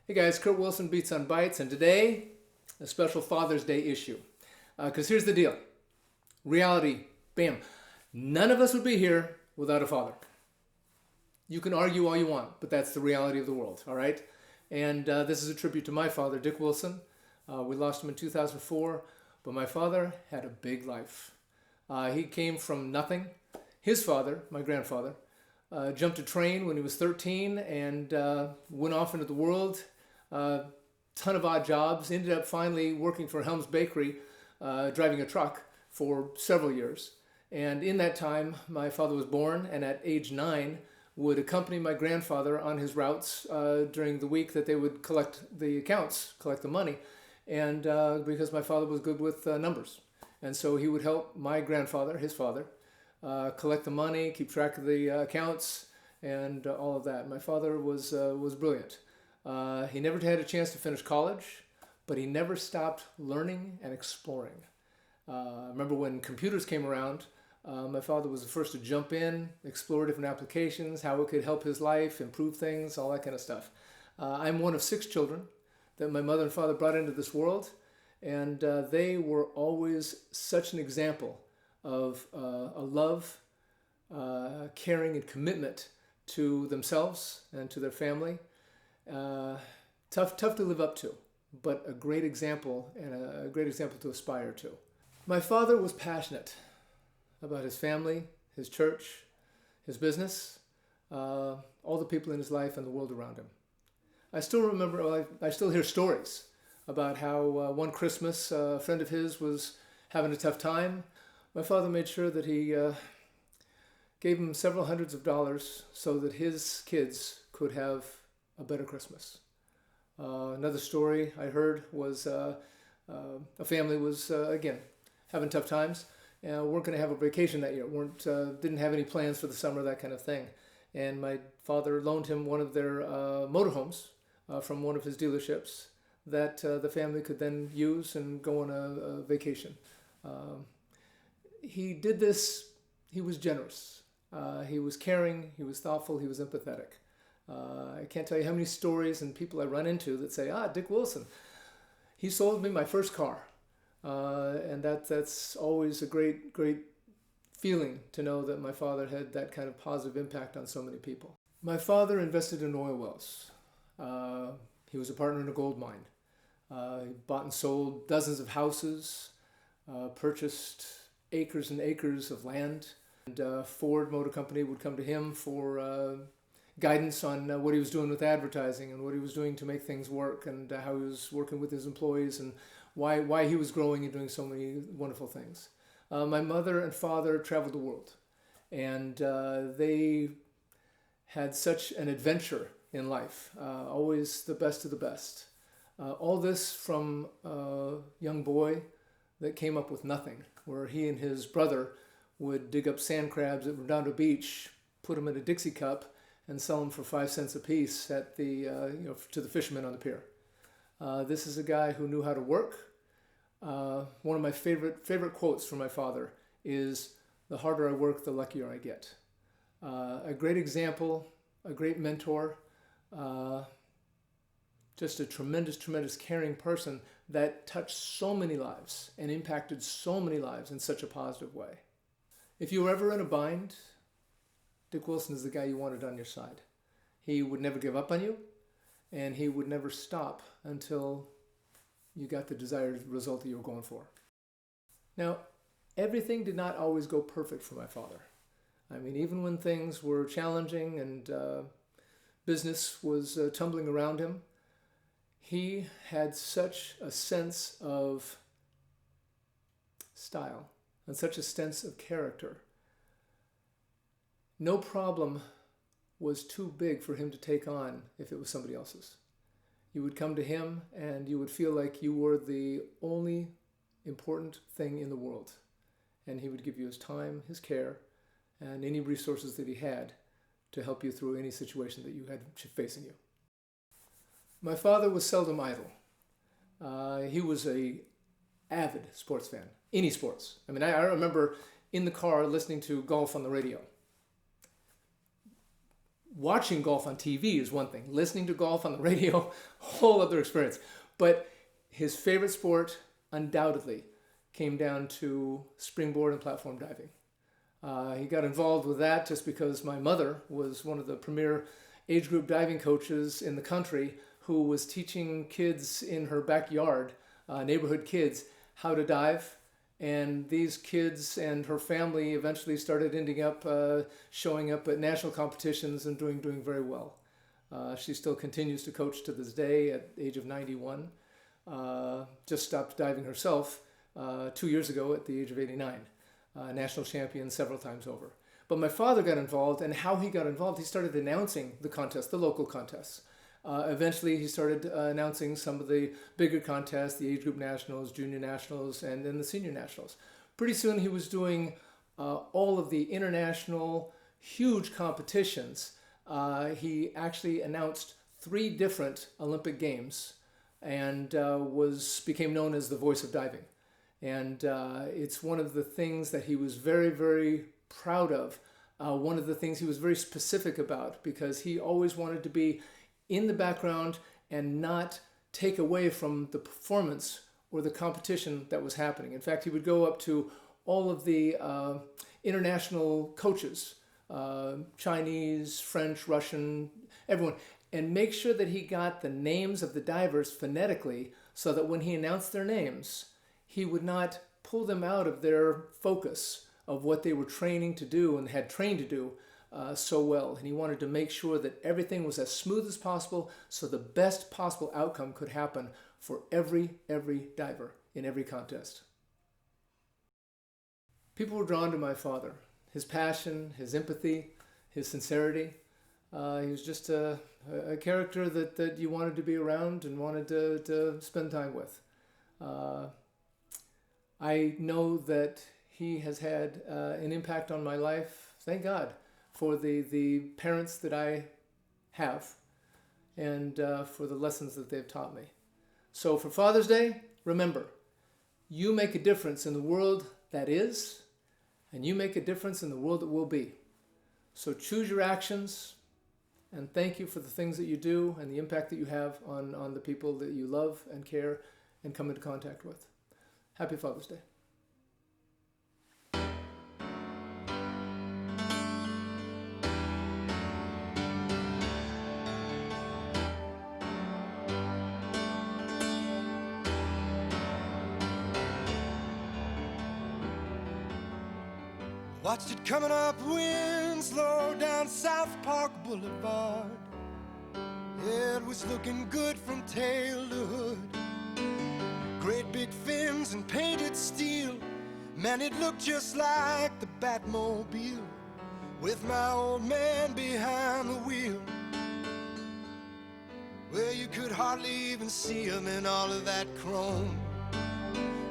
Hey guys, Kurt Wilson, Beats on Bites, and today, a special Father's Day issue. Because here's the deal. Reality, bam. None of us would be here without a father. You can argue all you want, but that's the reality of the world, all right? And this is a tribute to my father, Dick Wilson. We lost him in 2004, but my father had a big life. He came from nothing. His father, my grandfather, jumped a train when he was 13 and went off into the world. Ton of odd jobs, ended up finally working for Helm's Bakery, driving a truck for several years. And in that time, my father was born, and at age 9, would accompany my grandfather on his routes during the week that they would collect the accounts, collect the money. And because my father was good with numbers. And so he would help my grandfather, his father, collect the money, keep track of the accounts, and all of that. My father was brilliant. He never had a chance to finish college, but he never stopped learning and exploring. I remember when computers came around, my father was the first to jump in, explore different applications, how it could help his life, improve things, all that kind of stuff. I'm one of 6 children that my mother and father brought into this world, and they were always such an example of a love, caring, and commitment to themselves and to their family. Tough to live up to, but a great example and a great example to aspire to. My father was passionate about his family, his church, his business, all the people in his life and the world around him. I still remember, I still hear stories about how one Christmas a friend of his was having a tough time. My father made sure that he gave him several hundreds of dollars so that his kids could have a better Christmas. Another story I heard was a family was, again, having tough times and weren't going to have a vacation that year, didn't have any plans for the summer, that kind of thing. And my father loaned him one of their motorhomes from one of his dealerships that the family could then use and go on a vacation. He did this, he was generous. He was caring, he was thoughtful, he was empathetic. I can't tell you how many stories and people I run into that say, Dick Wilson, he sold me my first car. And that's always a great feeling to know that my father had that kind of positive impact on so many people. My father invested in oil wells. He was a partner in a gold mine. He bought and sold dozens of houses, purchased acres and acres of land. And Ford Motor Company would come to him for guidance on what he was doing with advertising and what he was doing to make things work, and how he was working with his employees, and why he was growing and doing so many wonderful things. My mother and father traveled the world, and they had such an adventure in life, always the best of the best. All this from a young boy that came up with nothing, where he and his brother would dig up sand crabs at Redondo Beach, put them in a Dixie cup, and sell them for 5 cents a piece at the to the fishermen on the pier. This is a guy who knew how to work. One of my favorite quotes from my father is, "The harder I work, the luckier I get." A great example, a great mentor, just a tremendous caring person that touched so many lives and impacted so many lives in such a positive way. If you were ever in a bind, Dick Wilson is the guy you wanted on your side. He would never give up on you, and he would never stop until you got the desired result that you were going for. Now, everything did not always go perfect for my father. I mean, even when things were challenging and business was tumbling around him, he had such a sense of style and such a sense of character. No problem was too big for him to take on if it was somebody else's. You would come to him and you would feel like you were the only important thing in the world. And he would give you his time, his care, and any resources that he had to help you through any situation that you had facing you. My father was seldom idle. He was an avid sports fan, any sports. I mean, I remember in the car listening to golf on the radio. watching golf on TV is one thing. Listening to golf on the radio, whole other experience. But his favorite sport, undoubtedly, came down to springboard and platform diving. He got involved with that just because my mother was one of the premier age group diving coaches in the country who was teaching kids in her backyard, neighborhood kids, how to dive. And these kids and her family eventually started ending up showing up at national competitions and doing very well. She still continues to coach to this day at the age of 91. Just stopped diving herself 2 years ago at the age of 89. National champion several times over. But my father got involved, and how he got involved, he started announcing the contests, the local contests. Eventually, he started announcing some of the bigger contests, the age group nationals, junior nationals, and then the senior nationals. Pretty soon, he was doing all of the international huge competitions. He actually announced 3 different Olympic Games and became known as the voice of diving. And it's one of the things that he was very, very proud of. One of the things he was very specific about, because he always wanted to be in the background and not take away from the performance or the competition that was happening. In fact, he would go up to all of the international coaches, Chinese, French, Russian, everyone, and make sure that he got the names of the divers phonetically so that when he announced their names, he would not pull them out of their focus of what they were training to do and had trained to do so well. And he wanted to make sure that everything was as smooth as possible so the best possible outcome could happen for every diver in every contest. People were drawn to my father. His passion, his empathy, his sincerity. He was just a character that you wanted to be around and wanted to spend time with. I know that he has had an impact on my life, thank God, for the parents that I have and for the lessons that they've taught me. So for Father's Day, remember, you make a difference in the world that is, and you make a difference in the world that will be. So choose your actions, and thank you for the things that you do and the impact that you have on the people that you love and care and come into contact with. Happy Father's Day. Watched it coming up Winslow down South Park Boulevard. It was looking good from tail to hood. Great big fins and painted steel. Man, it looked just like the Batmobile, with my old man behind the wheel. Well, you could hardly even see him in all of that chrome.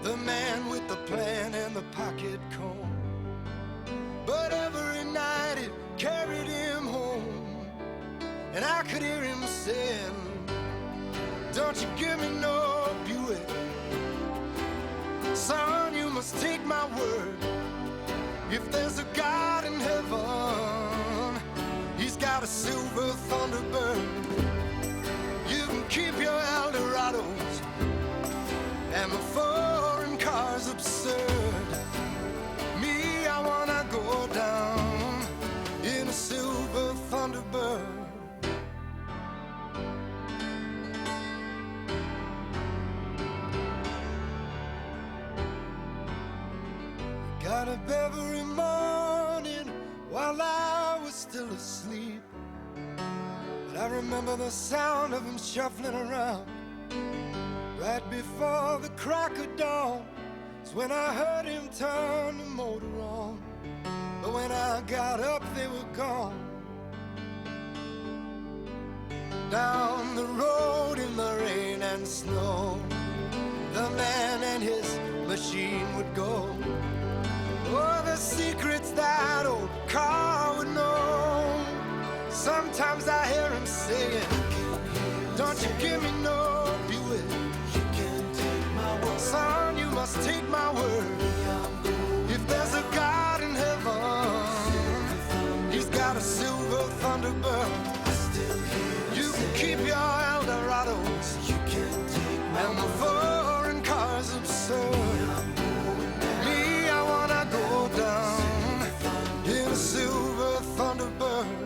The man with the plan and the pocket comb. But every night it carried him home, and I could hear him saying, "Don't you give me no Buick. Son, you must take my word. If there's a God in heaven, he's got a silver Thunderbird. You can keep your Eldorados, and the foreign car's absurd. Me, I wanna go down in a silver Thunderbird." Got up every morning while I was still asleep, but I remember the sound of him shuffling around. Right before the crack of dawn is when I heard him turn the motor on. But when I got up, they were gone. Down the road in the rain and snow, the man and his machine would go. Oh, the secrets that old car would know. Sometimes I hear him saying, "Don't you give me no Buick. You can't take my word. Son, you must take my word. If there's a God in heaven, he's got a silver thunder." Thunderbird. You can keep your Eldorados, and the foreign cars absurd. Me, I wanna go down in a silver Thunderbird.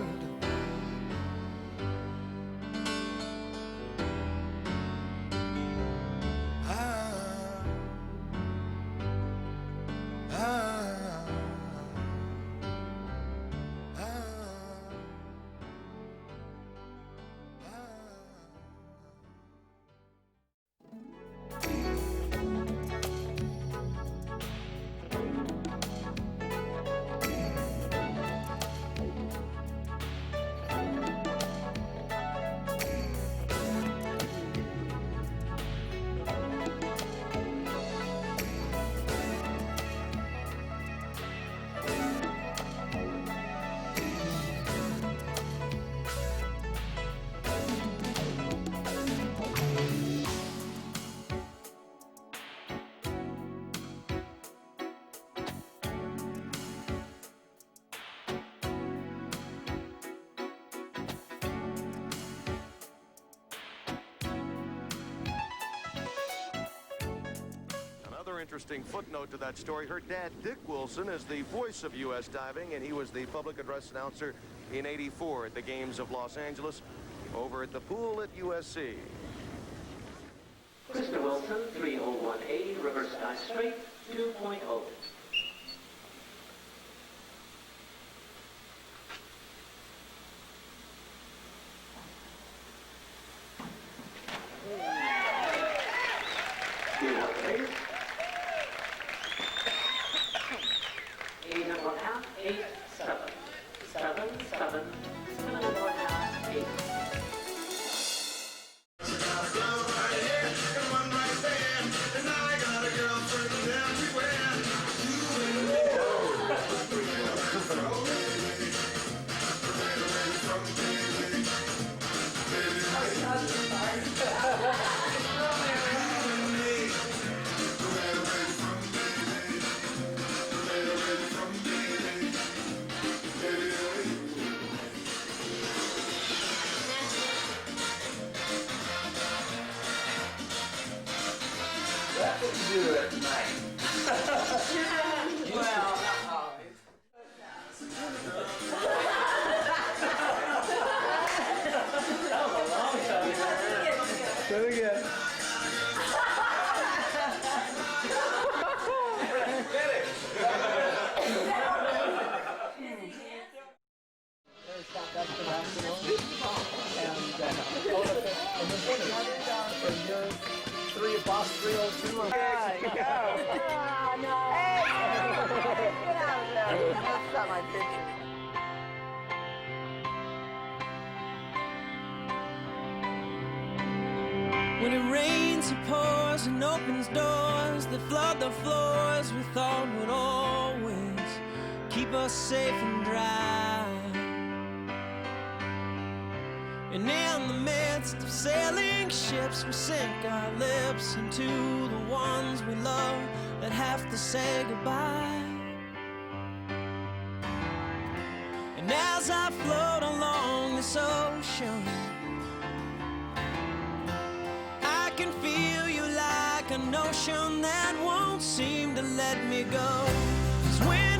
Interesting footnote to that story. Her dad, Dick Wilson, is the voice of U.S. diving, and he was the public address announcer in '84 at the Games of Los Angeles over at the pool at USC. Mr. Wilson, 301A, reverse dive straight, 2.0. That's what you do at night. Well, not always. That was a long shot. Do it again. Three apostrophe 02. There you go. Oh, no. Hey, get out of there. That's not my picture. When it rains, it pours and opens doors that flood the floors we thought would always keep us safe and dry. And in the midst of sailing ships, we sink our lips into the ones we love that have to say goodbye. And as I float along this ocean, I can feel you like an ocean that won't seem to let me go. 'Cause when